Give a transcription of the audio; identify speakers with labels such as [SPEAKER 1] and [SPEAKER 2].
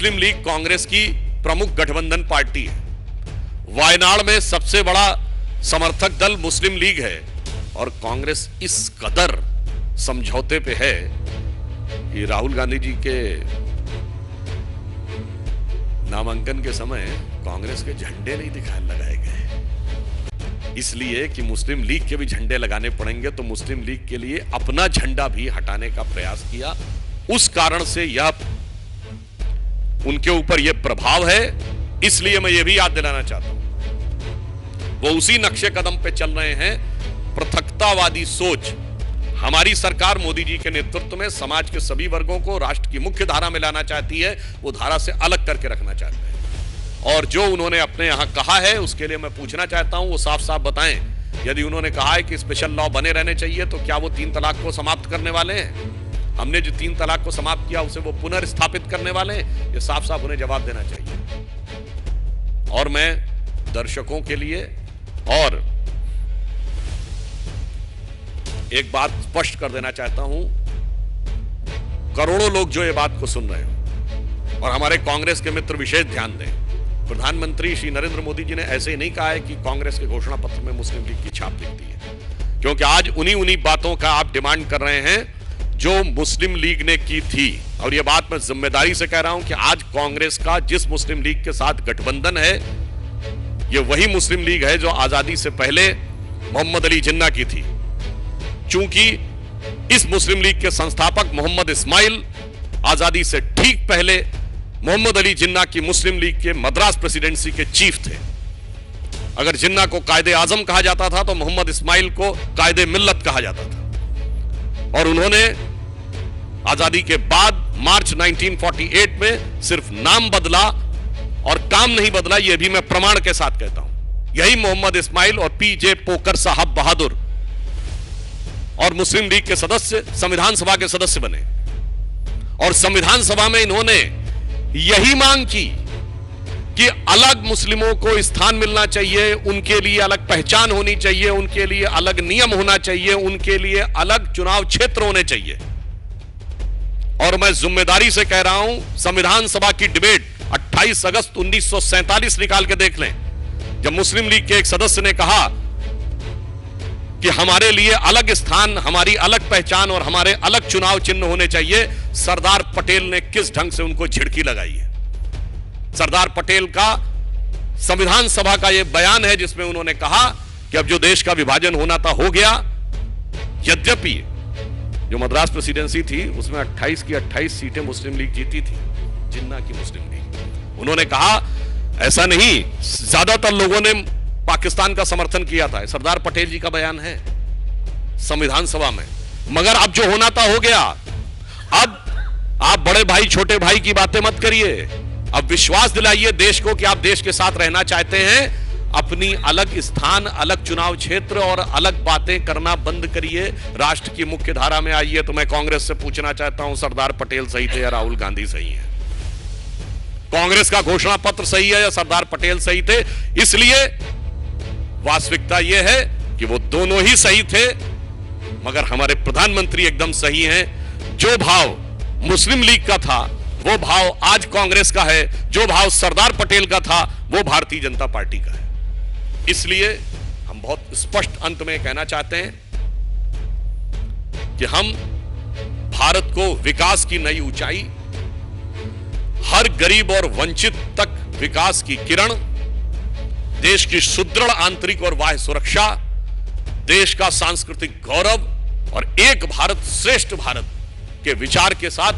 [SPEAKER 1] मुस्लिम league Congress की प्रमुख गठबंधन पार्टी है। वायनाड में सबसे बड़ा समर्थक दल मुस्लिम लीग है और कांग्रेस इस कदर समझौते पे है कि राहुल गांधी जी के नामांकन के समय कांग्रेस के झंडे नहीं लगाए गए, इसलिए कि मुस्लिम लीग के भी झंडे लगाने पड़ेंगे, तो मुस्लिम लीग के लिए अपना झंडा भी हटाने का प्रयास किया। उस कारण से यह उनके ऊपर यह प्रभाव है। इसलिए मैं यह भी याद दिलाना चाहता हूं, वो उसी नक्शे कदम पे चल रहे हैं। पृथकतावादी सोच हमारी सरकार मोदी जी के नेतृत्व में समाज के सभी वर्गों को राष्ट्र की मुख्य धारा में लाना चाहती है, वो धारा से अलग करके रखना चाहते हैं। और जो उन्होंने अपने यहां कहा है उसके लिए मैं पूछना चाहता हूं, वो साफ साफ बताएं। यदि उन्होंने कहा है कि स्पेशल लॉ बने रहने चाहिए, तो क्या वो 3 तलाक को समाप्त करने वाले हैं? हमने जो 3 तलाक को समाप्त किया उसे वो पुनर्स्थापित करने वाले हैं? ये साफ साफ उन्हें जवाब देना चाहिए। और मैं दर्शकों के लिए और एक बात स्पष्ट कर देना चाहता हूं, करोड़ों लोग जो ये बात को सुन रहे हो और हमारे कांग्रेस के मित्र विशेष ध्यान दें, प्रधानमंत्री श्री नरेंद्र मोदी जी ने ऐसे ही नहीं कहा है कि कांग्रेस के घोषणा पत्र में मुस्लिम लीग की छाप दिखती है, क्योंकि आज उन्हीं बातों का आप डिमांड कर रहे हैं जो मुस्लिम लीग ने की थी। और यह बात मैं जिम्मेदारी से कह रहा हूं कि आज कांग्रेस का जिस मुस्लिम लीग के साथ गठबंधन है, यह वही मुस्लिम लीग है जो आजादी से पहले मोहम्मद अली जिन्ना की थी। चूंकि इस मुस्लिम लीग के संस्थापक मोहम्मद इस्माइल आजादी से ठीक पहले मोहम्मद अली जिन्ना की मुस्लिम लीग के मद्रास प्रेसिडेंसी के चीफ थे। अगर जिन्ना को कायदे आजम कहा जाता था तो मोहम्मद इस्माइल को कायदे मिल्लत कहा जाता था। और उन्होंने आजादी के बाद मार्च 1948 में सिर्फ नाम बदला और काम नहीं बदला, यह भी मैं प्रमाण के साथ कहता हूं। यही मोहम्मद इस्माइल और पीजे पोकर साहब बहादुर और मुस्लिम लीग के सदस्य संविधान सभा के सदस्य बने और संविधान सभा में इन्होंने यही मांग की कि अलग मुस्लिमों को स्थान मिलना चाहिए, उनके लिए अलग पहचान होनी चाहिए, उनके लिए अलग नियम होना चाहिए, उनके लिए अलग चुनाव क्षेत्र होने चाहिए। और मैं जिम्मेदारी से कह रहा हूं, संविधान सभा की डिबेट 28 अगस्त 1947 निकाल के देख लें, जब मुस्लिम लीग के एक सदस्य ने कहा कि हमारे लिए अलग स्थान, हमारी अलग पहचान और हमारे अलग चुनाव चिन्ह होने चाहिए, सरदार पटेल ने किस ढंग से उनको झिड़की लगाई है। सरदार पटेल का संविधान सभा का यह बयान है जिसमें उन्होंने कहा कि अब जो देश का विभाजन होना था हो गया। यद्यपि जो मद्रास प्रेसिडेंसी थी उसमें 28 की 28 सीटें मुस्लिम लीग जीती थी, जिन्ना की मुस्लिम लीग। उन्होंने कहा ऐसा नहीं, ज्यादातर लोगों ने पाकिस्तान का समर्थन किया था। सरदार पटेल जी का बयान है संविधान सभा में। मगर अब जो होना था हो गया। अब आप बड़े भाई छोटे भाई की बातें मत करिए, अब विश्वास दिलाइए देश को कि आप देश के साथ रहना चाहते हैं। अपनी अलग स्थान, अलग चुनाव क्षेत्र और अलग बातें करना बंद करिए, राष्ट्र की मुख्य धारा में आइए। तो मैं कांग्रेस से पूछना चाहता हूं, सरदार पटेल सही थे या राहुल गांधी सही है? कांग्रेस का घोषणा पत्र सही है या सरदार पटेल सही थे? इसलिए वास्तविकता यह है कि वो दोनों ही सही थे, मगर हमारे प्रधानमंत्री एकदम सही हैं। जो भाव मुस्लिम लीग का था वो भाव आज कांग्रेस का है, जो भाव सरदार पटेल का था वो भारतीय जनता पार्टी का है। इसलिए हम बहुत स्पष्ट अंत में कहना चाहते हैं कि हम भारत को विकास की नई ऊंचाई, हर गरीब और वंचित तक विकास की किरण, देश की सुदृढ़ आंतरिक और बाह्य सुरक्षा, देश का सांस्कृतिक गौरव और एक भारत श्रेष्ठ भारत के विचार के साथ